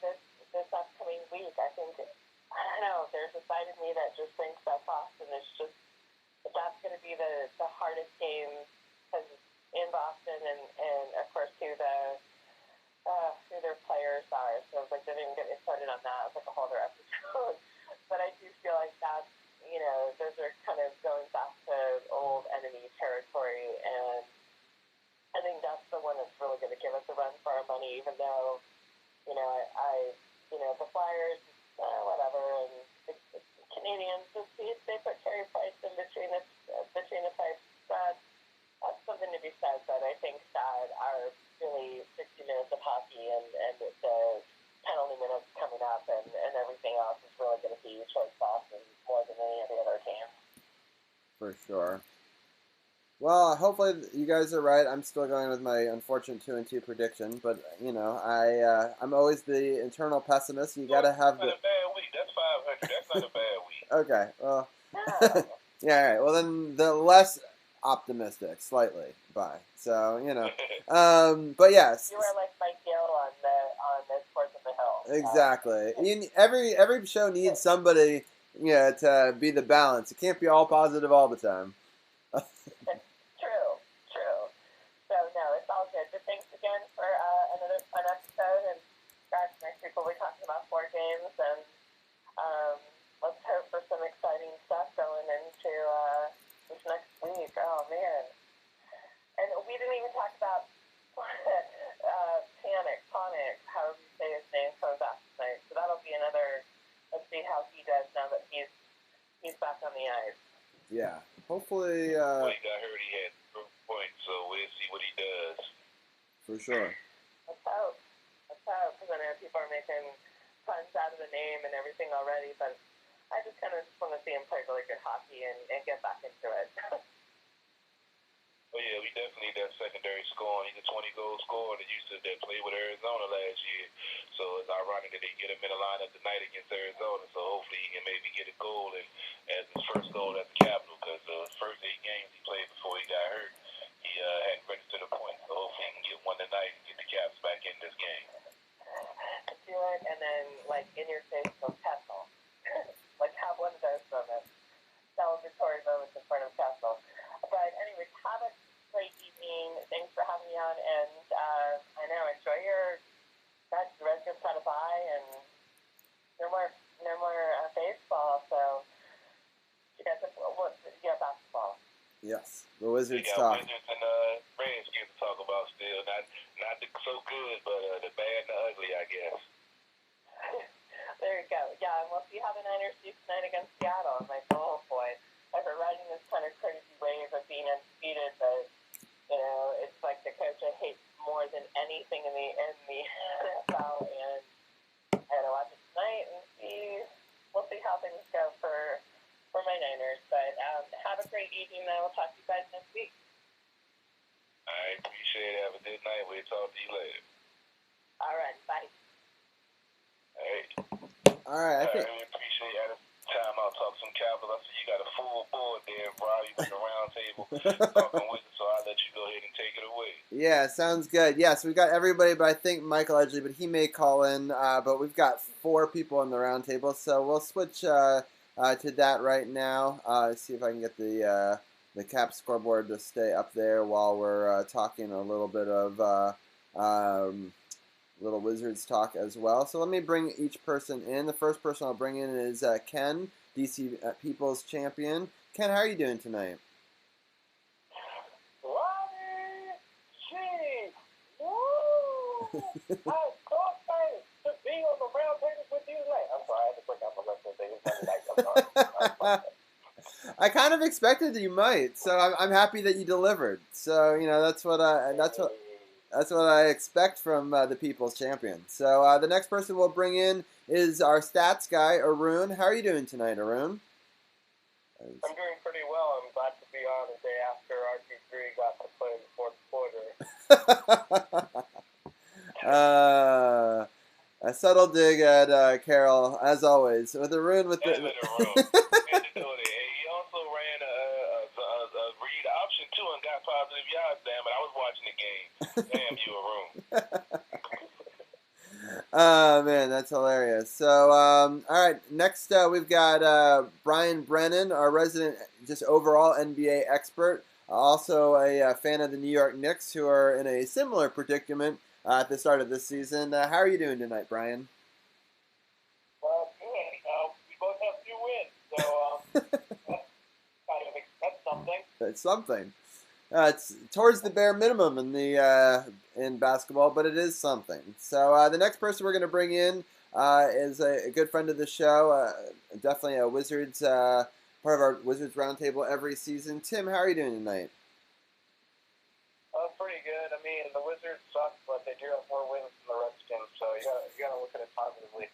this upcoming week. I think there's a side of me that just thinks that Boston is just that's going to be the hardest game because in Boston and of course who their players are. So like they didn't even get me started on that. It's like a whole other episode. But I do feel like that's those are kind of going back to old enemy territory, and I think that's the one that's really going to give us a run for our money, even though, the Flyers, whatever, and the Canadians, they put Carey Price in between the pipes. That's something to be said, but I think that our really 60 minutes of hockey and the penalty minutes coming up and everything else is really going to be choice Boston more than any of the other teams.
For sure. Well, hopefully you guys are right. I'm still going with my unfortunate 2-2 prediction, but I'm always the internal pessimist. You got to have
That's not a bad week. That's 500. That's not a bad week.
Okay. Well. Yeah. All right. Well, then the less optimistic, slightly. Bye. So but yes.
You are like Mike Gill on the Sports on the Hill.
Exactly. Every show needs somebody, to be the balance. It can't be all positive all the time.
True. So no, it's all good. But thanks again for another fun episode. And gosh, next week we'll be talking about 4 games, and let's hope for some exciting stuff going into this next week. Oh man! And we didn't even talk about Panic, however you say his name, comes out tonight. So that'll be another. Let's see how he does now that he's back on the ice.
Yeah, hopefully.
Well, he got hurt. He had 3 points, so we'll see what he does.
For sure.
Let's hope. Because I know people are making puns out of the name and everything already, but I just kind of want to see him play really good hockey and get back into it.
Well, yeah, we definitely need that secondary scoring. He's a 20-goal scorer that used to play with Arizona last year. So it's ironic that they get him in the lineup tonight against Arizona. So hopefully he can maybe get a goal as his first goal at the Capitol, because the first 8 games he played before he got hurt, he hadn't registered a point. So hopefully he can get one tonight and get the Caps back in this game.
Do it, and then, in your face, go Kessel. Have one of those moments. Celebratory moments in front of Kessel. But anyways, have a great evening. Thanks for having me on, and I know, enjoy the Redskins got a bye, and no more baseball, so you guys have basketball.
Yes, the Wizards
We
talk.
got Wizards and Redskins to talk about still. Not so good, but the bad and the ugly, I guess.
There you go. Yeah, and we'll see how the Niners do tonight against Seattle. I'm like, oh boy, we're riding this kind of crazy wave of being undefeated, but it's like the coach I hate more than anything in the NFL, and I gotta watch it tonight and see. We'll see how things go for my Niners. But have a great evening, and we'll talk to you guys next week.
I appreciate it. Have a good night. We'll talk to you later.
All right, bye.
All right.
All right.
I really appreciate it. Time I'll talk some Capitals. I see you got a full board there, Rob. You got the round table talking with us, so I'll let let you go ahead and take it away.
Yeah, sounds good. Yeah, so we got everybody, but I think Michael Edgley, but he may call in. But we've got 4 people on the round table, so we'll switch to that right now. See if I can get the cap scoreboard to stay up there while we're talking a little bit of little Wizards talk as well. So let me bring each person in. The first person I'll bring in is Ken, DC People's Champion. Ken, how are you doing tonight?
I'm so excited to be on the round table with you tonight. I'm sorry, I had to break out my wrestling thing. It's Monday night. I'm sorry.
I kind of expected you might, so I'm happy that you delivered. So that's what I expect from the People's Champion. So the next person we'll bring in is our stats guy, Arun. How are you doing tonight, Arun?
I'm doing pretty well. I'm glad to be on the day after RG3 got to play in the fourth quarter.
A subtle dig at Carol, as always. With Arun with the.
He also ran a read option too and got positive yards. Damn it! I was watching the game. Damn you, Arun.
Oh man, that's hilarious. So, all right, next we've got Brian Brennan, our resident, just overall NBA expert, also a fan of the New York Knicks, who are in a similar predicament at the start of this season. How are you doing tonight, Brian?
Good. We both have 2 wins, so that's something.
It's something. It's towards the bare minimum in basketball, but it is something. So the next person we're going to bring in is a good friend of the show, definitely a Wizards part of our Wizards Roundtable every season. Tim, how are you doing tonight?
Pretty good. I mean, the Wizards suck, but they do have more wins than the Redskins, so you gotta look at it positively.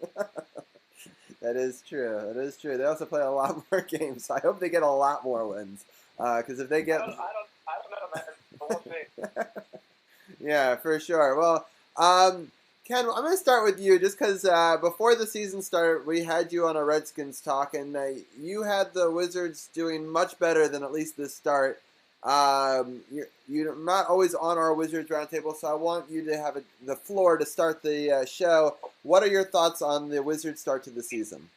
That is true. That is true. They also play a lot more games. So I hope they get a lot more wins. Because if they get,
I don't know, man. But we'll see.
Yeah, for sure. Well, Ken, I'm going to start with you just because before the season started, we had you on a Redskins talk, and you had the Wizards doing much better than at least this start. You're not always on our Wizards Roundtable, so I want you to have the floor to start the show. What are your thoughts on the Wizards' start to the season?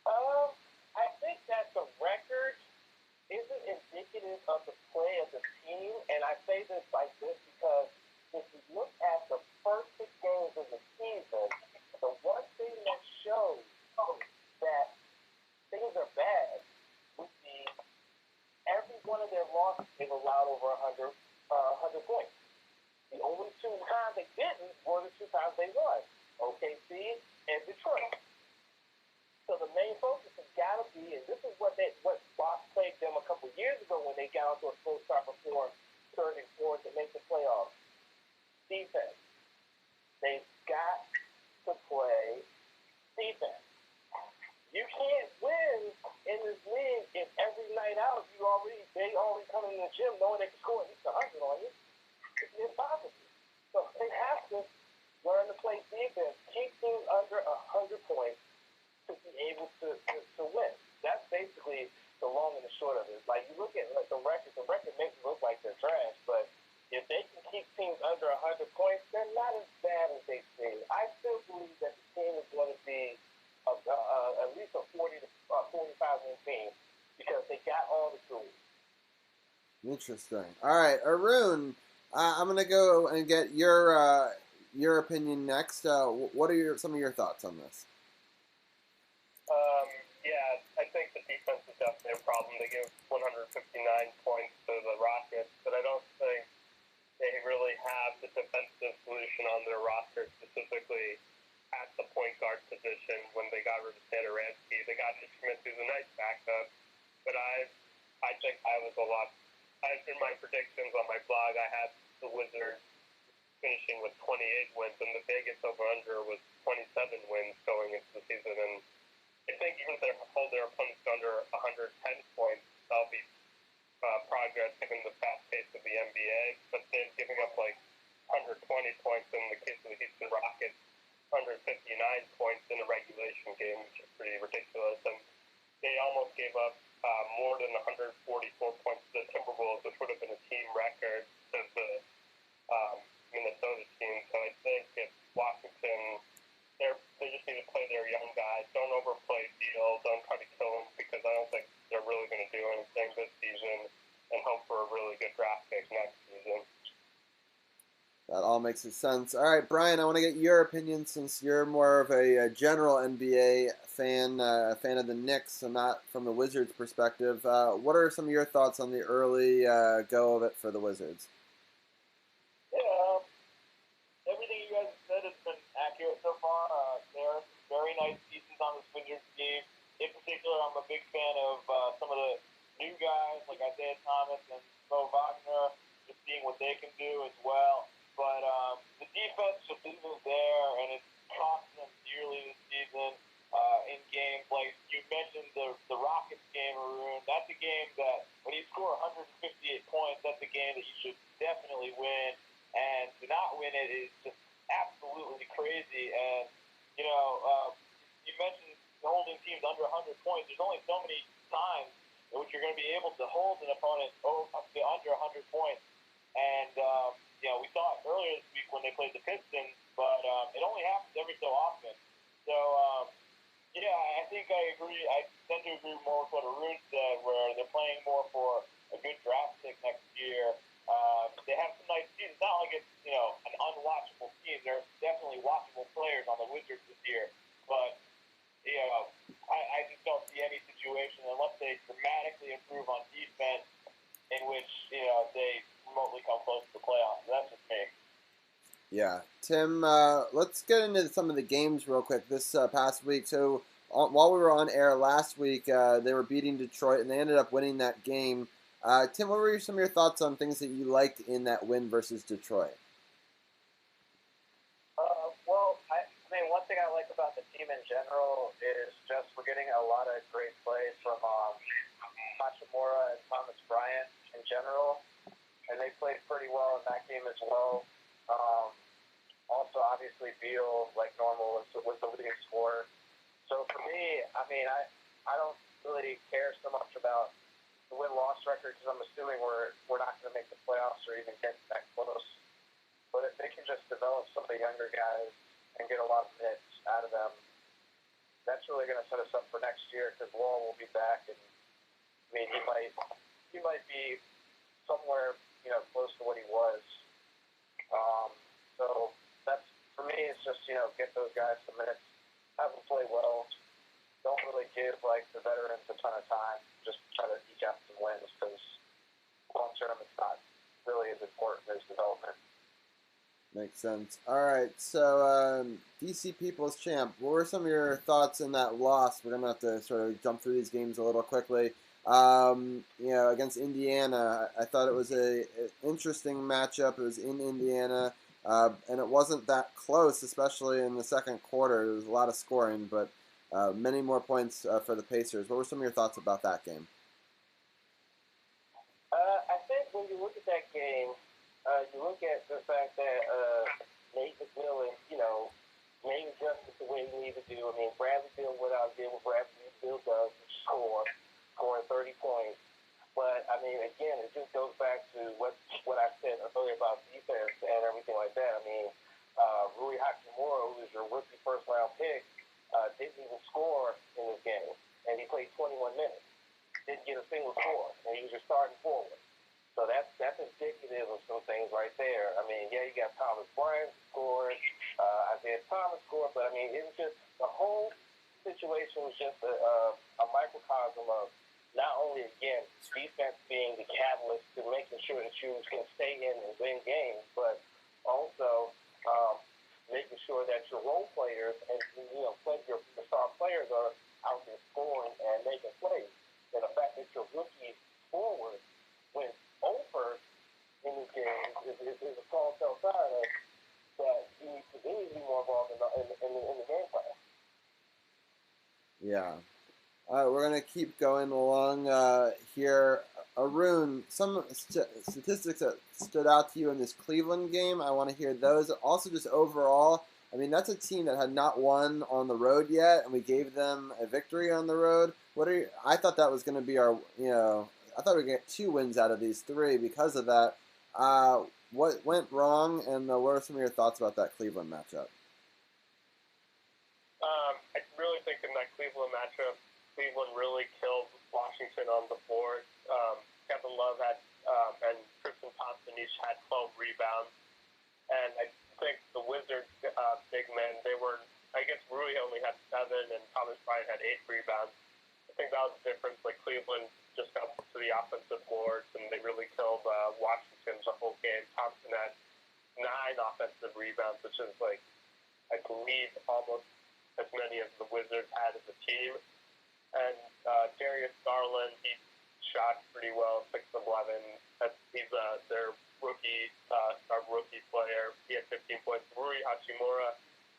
I think that the record isn't indicative of the play of the team, and I say this like this because if you look at the first 6 games of the season, the one thing that shows that things are bad would be every one of their losses they've allowed over 100 points. The only 2 times they didn't were the 2 times they won, OKC and Detroit. So the main focus has got to be, and this is what Boss played them a couple years ago when they got onto a slow start before turning forward to make the playoffs. Defense. They've got to play defense. You can't win in this league if every night out they already come in the gym knowing they can score at least 100 on you. It's impossible. So they have to learn to play defense, keep teams under 100 points to be able to win. That's basically the long and the short of it. Like, you look at the record makes it look like they're trash, but if they can keep teams under 100 points, they're not as bad as they seem. I still believe that the team is going to be at least a 40 to 45 win team because they got all the tools.
Interesting. All right, Arun, I'm going to go and get your opinion next. What are some of your thoughts on this?
Yeah, I think the defense is definitely a problem. They give 159 points to the Rockets, but I don't think they really have the defensive solution on their roster, specifically at the point guard position. When they got rid of Satoransky, they got Nick Smith, who's a nice backup, but I think in my predictions on my blog, I had the Wizards finishing with 28 wins, and the biggest over-under was 27 wins going into the season, and I think even if they hold their opponents under 110 points, that'll be progress given the fast pace of the NBA. But then giving up like 120 points in the case of the Houston Rockets, 159 points in a regulation game, which is pretty ridiculous. And they almost gave up more than 144 points to the Timberwolves
broken a team record to the Minnesota team. So I think if Washington, they just need to play their young guys. Don't overplay Fields. Don't try to kill him, because I don't think they're really going to do anything this season, and hope for a really good draft pick next season.
That all makes sense. All right, Brian, I want to get your opinion since you're more of a general NBA fan, fan of the Knicks, and not from the Wizards' perspective. What are some of your thoughts on the early go of it for the Wizards?
Yeah, everything you guys have said has been accurate so far. There are some very nice pieces on this Wizards team. In particular, I'm a big fan of some of the new guys like Isaiah Thomas and Mo Wagner, just seeing what they can do as well. But the defense just isn't there, and it's cost them dearly this season in games. Like you mentioned, the Rockets game, Arun, that's a game that when you score 158 points, that's a game that you should definitely win. And to not win it is just absolutely crazy. And, you mentioned holding teams under 100 points. There's only so many times in which you're going to be able to hold an opponent under 100 points. And, we saw it earlier this week when they played the Pistons, but it only happens every so often. So, I think I agree. I tend to agree more with what Arun said, where they're playing more for a good draft pick next year. They have some nice teams. It's not like it's, an unwatchable team. There's definitely watchable players on the Wizards this year. But, I just don't see any situation unless they dramatically improve on defense in which, they remotely come close to the playoffs. That's just me.
Yeah. Tim, let's get into some of the games real quick this past week. So while we were on air last week, they were beating Detroit, and they ended up winning that game. Tim, what were some of your thoughts on things that you liked in that win versus Detroit?
One thing I like about the team in general is just we're getting a lot of great plays from Hachimura and Thomas Bryant in general, and they played pretty well in that game as well. Also, obviously, Beal, like normal, was the leading scorer. So for me, I don't really care so much about the win-loss record, because I'm assuming we're not going to make the playoffs or even get that close. But if they can just develop some of the younger guys and get a lot of minutes out of them, that's really going to set us up for next year, because Wall will be back, and he might be somewhere close to what he was. So that's, for me, it's just get those guys some minutes, have them play well. Don't really give the veterans a ton of time. Just try to eke out some wins, because long term it's not really as important as development.
Makes sense. All right, so DC People's Champ, what were some of your thoughts in that loss? We're going to have to sort of jump through these games a little quickly. Against Indiana, I thought it was an interesting matchup. It was in Indiana, and it wasn't that close, especially in the second quarter. There was a lot of scoring, but many more points for the Pacers. What were some of your thoughts about that game?
I think when you look at that game, you look at the fact that Nate McMillan, made adjustments the way he needed to do. Bradley Beal went out and did what Bradley Beal does, scoring 30 points. But, again, it just goes back to what I said earlier about defense and everything like that. Rui Hachimura, who was your rookie first-round pick, didn't even score in this game, and he played 21 minutes. Didn't get a single score, and he was your starting forward. So that's indicative of some things right there. You got Thomas Bryant scored, Isaiah Thomas scored, but it was just the whole situation was just a microcosm of not only, again, defense being the catalyst to making sure that you can stay in and win games, but also making sure that your role players and your star players are out there scoring and making plays. And the fact that your rookie forward went over in this game is a strong sign that you need to be more involved in the game plan.
Yeah. All right, we're going to keep going along here. Arun, some statistics that stood out to you in this Cleveland game, I want to hear those. Also, just overall, that's a team that had not won on the road yet, and we gave them a victory on the road. I thought that was going to be our, I thought we'd get 2 wins out of these 3 because of that. What went wrong, and what are some of your thoughts about that Cleveland matchup?
I really think in that Cleveland matchup, Cleveland really killed Washington on the board. Kevin Love had and Tristan Thompson each had 12 rebounds. And I think the Wizards' big men, I guess Rui only had 7 and Thomas Bryant had 8 rebounds. I think that was the difference. Like Cleveland just got to the offensive boards and they really killed Washington the whole game. Thompson had 9 offensive rebounds, which is like, I believe, almost as many as the Wizards had as a team. And Darius Garland, he shot pretty well, 6 of 11. He's their rookie player. He had 15 points. Rui Hachimura,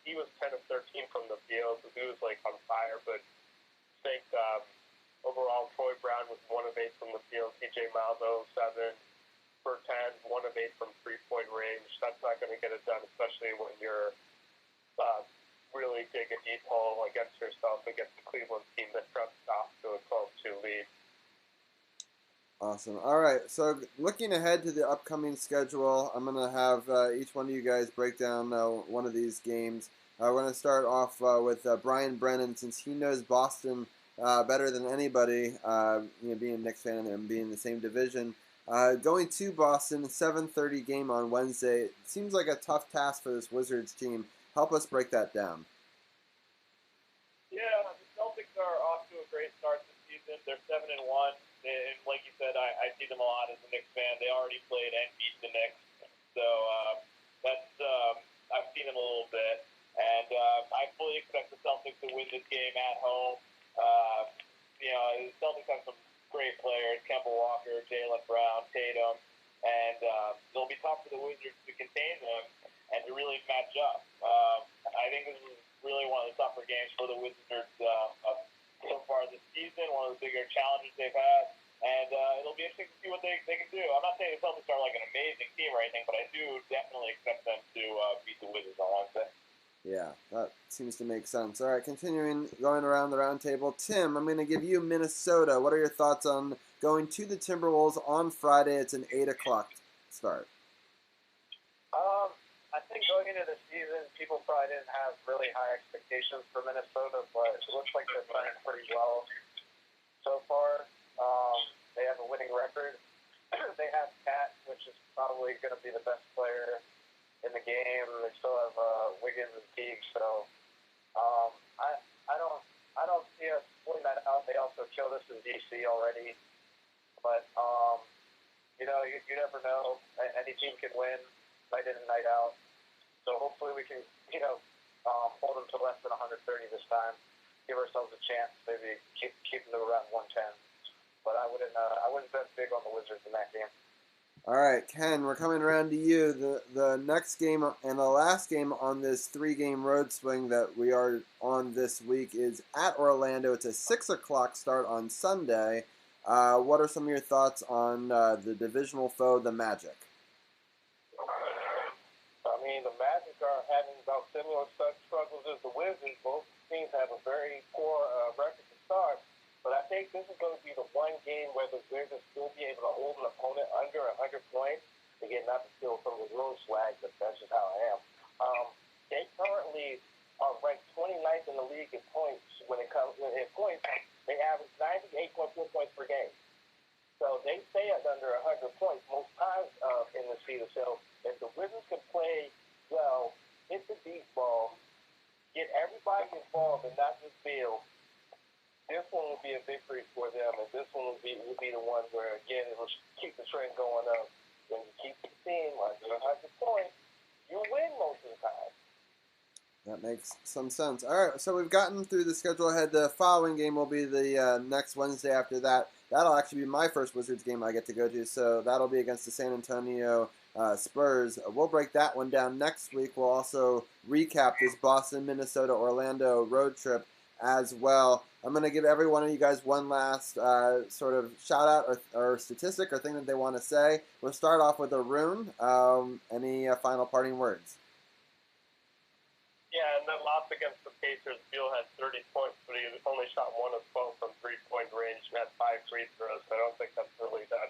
he was 10 of 13 from the field. He was like on fire, but I think overall Troy Brown was 1 of 8 from the field. TJ Maldo, 7 for 10, 1 of 8 from 3-point range. That's not going to get it done, especially when you're really dig a deep hole against yourself against the Cleveland team that dropped off to a 12-2 lead.
Awesome. All right, so looking ahead to the upcoming schedule, I'm going to have each one of you guys break down one of these games. We're going to start off with Brian Brennan, since he knows Boston better than anybody, being a Knicks fan and being in the same division. Going to Boston, 7:30 game on Wednesday. It seems like a tough task for this Wizards team. Help us break that down.
Yeah, the Celtics are off to a great start this season. They're 7-1. And like you said, I see them a lot as a Knicks fan. They already played and beat the Knicks, so I've seen them a little bit, and I fully expect the Celtics to win this game at home. The Celtics have some great players: Kemba Walker, Jaylen Brown, Tatum, and it'll be tough for the Wizards to contain them and to really match up. I think this is really one of the tougher games for the Wizards so far this season, one of the bigger challenges they've had, and it'll be interesting to see what they can do. I'm not saying the Celtics are like an amazing team or anything, but I do definitely expect them to beat the Wizards on Wednesday.
Yeah, that seems to make sense. All right, continuing, going around the round table. Tim, I'm going to give you Minnesota. What are your thoughts on going to the Timberwolves on Friday? It's an 8 o'clock start.
I think going into the season, people probably didn't have really high expectations for Minnesota, but it looks like they're playing pretty well so far. They have a winning record. They have Cat, which is probably going to be the best player in the game. They still have Wiggins and Teague, so I don't see us pulling that out. They also killed us in DC already, but you never know. Any team can win night in and night out. So hopefully we can, hold them to less than 130 this time. Give ourselves a chance, maybe keep them to around 110. But I wouldn't bet big on the Wizards in that game.
All right, Ken, we're coming around to you. The next game and the last game on this 3-game road swing that we are on this week is at Orlando. It's a 6 o'clock start on Sunday. What are some of your thoughts on the divisional foe, the Magic?
The Magic are having about similar struggles as the Wizards. Both teams have a very poor record to start. But I think this is going to be the one game where the Wizards still be able to hold an opponent under 100 points. Again, not to steal some of the road swag, but that's just how I am. They currently are ranked 29th in the league in points. When it comes in points, they average 98.4 points per game. So they stay at under 100 points most times in the season. So if the Wizards can play well, hit the deep ball, get everybody involved and not just Bill, this one will be a victory for them, and this one will be the one where, again, it will keep the trend going up. When you keep the team under 100 points, you win most of the time.
That makes some sense. All right, so we've gotten through the schedule ahead. The following game will be the next Wednesday after that. That'll actually be my first Wizards game I get to go to, so that'll be against the San Antonio Spurs. We'll break that one down next week. We'll also recap this Boston, Minnesota, Orlando road trip as well. I'm going to give every one of you guys one last sort of shout-out or statistic or thing that they want to say. We'll start off with Arun. Any final parting words?
Yeah, and then lost against the Pacers. Beal had 30 points, but he only shot 1 of 12 from three-point range and had 5 free throws. I don't think that's really that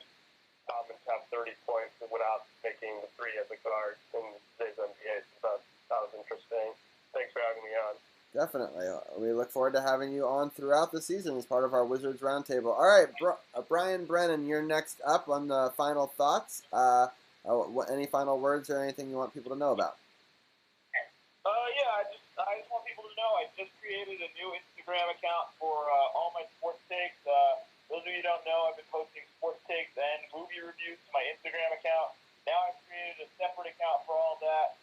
common to have 30 points without making the three as a guard in today's NBA. So that was interesting. Thanks for having me on.
Definitely. We look forward to having you on throughout the season as part of our Wizards Roundtable. All right, Brian Brennan, you're next up on the final thoughts. Any final words or anything you want people to know about?
I just want people to know I just created a new Instagram account for all my sports takes. Those of you who don't know, I've been posting sports takes and movie reviews to my Instagram account. Now I've created a separate account for all that.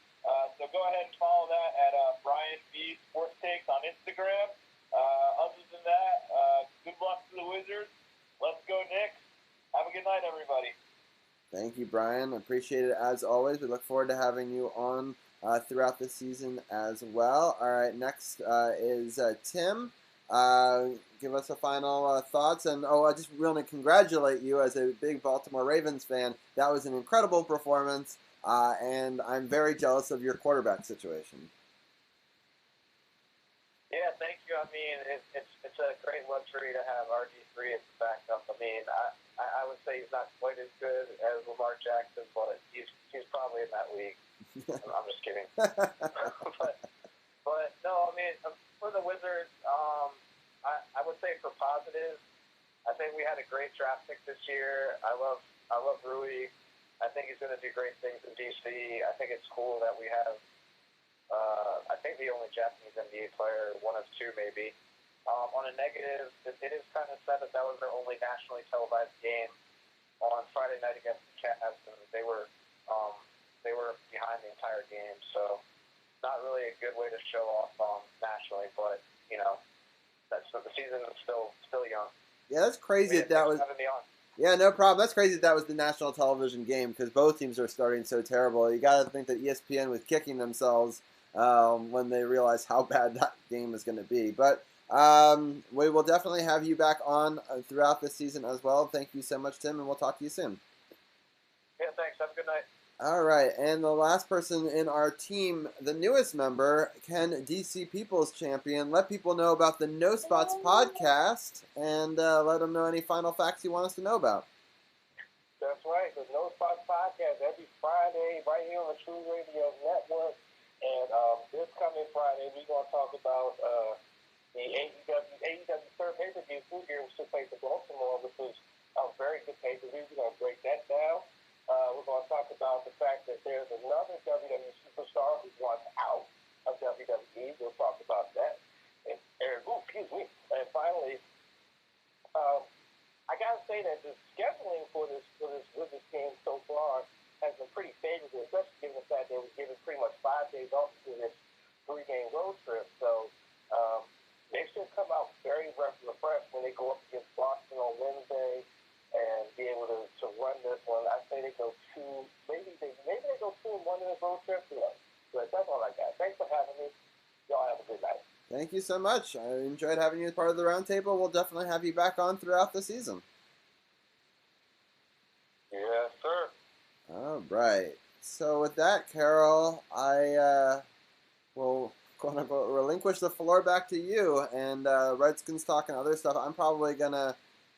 So go ahead and follow that at Brian B Sports Takes on Instagram. Other than that, good luck to the Wizards. Let's go Knicks. Have a good night, everybody.
Thank you, Brian. Appreciate it as always. We look forward to having you on throughout the season as well. All right, next is Tim. Give us a final thoughts. And, I just want to congratulate you as a big Baltimore Ravens fan. That was an incredible performance, and I'm very jealous of your quarterback situation.
Yeah, thank you. I mean, it's a great luxury to have RG3 as a backup. I mean, I would say he's not quite as good as Lamar Jackson, but he's probably in that league. I'm just kidding. but no, I mean, for the Wizards, I would say for positives, I think we had a great draft pick this year. I love Rui. I think he's going to do great things in DC. I think it's cool that we have, I think the only Japanese NBA player, one of two maybe. On a negative, it is kind of sad that was their only nationally televised game on Friday night against the Cavs, and they were behind the entire game. So not really a good way to show off nationally, but the season is still young.
Yeah, that's crazy that was. Yeah, no problem. That's crazy that was the national television game because both teams are starting so terrible. You got to think that ESPN was kicking themselves when they realized how bad that game was going to be. But we will definitely have you back on throughout this season as well. Thank you so much, Tim, and we'll talk to you soon.
Yeah, thanks. Have a good night.
All right, and the last person in our team, the newest member, Ken, DC People's Champion. Let people know about the No Spots podcast and let them know any final facts you want us to know about.
That's right, the No Spots podcast every Friday right here on the TruRadio Network. And this coming Friday, we're going to talk about the AEW third pay-per-view food here, which took place in Baltimore, which was a very good pay-per-view. We're going to break that down. We're going to talk about the fact that there's another WWE superstar who wants out of WWE. We'll talk about that. And finally, I got to say that the scheduling for this Wizards game so far has been pretty favorable, especially given the fact they were given pretty much 5 days off to this 3-game road trip. So they should come out very refreshed when they go up against Boston on Wednesday and be able to run this one. I say they go 2, maybe they go 2-1 in this road trip. But that's all I got. Thanks for having me. Y'all have a good night.
Thank you so much. I enjoyed having you as part of the roundtable. We'll definitely have you back on throughout the season.
Yes, sir.
All right. So with that, Carol, I will quote-unquote relinquish the floor back to you. And Redskins talk and other stuff. I'm probably going to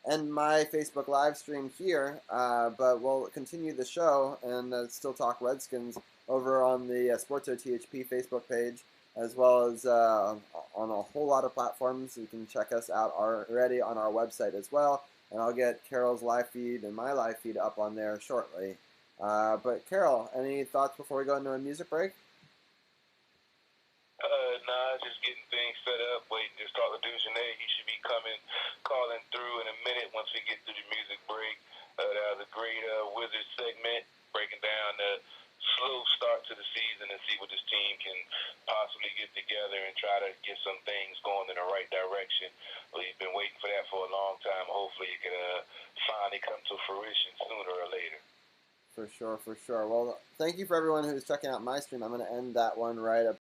end my Facebook live stream here, but we'll continue the show and still talk Redskins over on the SportsOTHP Facebook page, as well as on a whole lot of platforms. You can check us out already on our website as well, and I'll get Carol's live feed and my live feed up on there shortly. But Carol, any thoughts before we go into a music break?
Nah, just getting things set up, waiting to start with Dujanet. He should be calling through in a minute once we get through the music break. That was a great Wizards segment, breaking down the slow start to the season and see what this team can possibly get together and try to get some things going in the right direction. We've been waiting for that for a long time. Hopefully it can finally come to fruition sooner or later.
For sure. Well, thank you for everyone who's checking out my stream. I'm going to end that one right up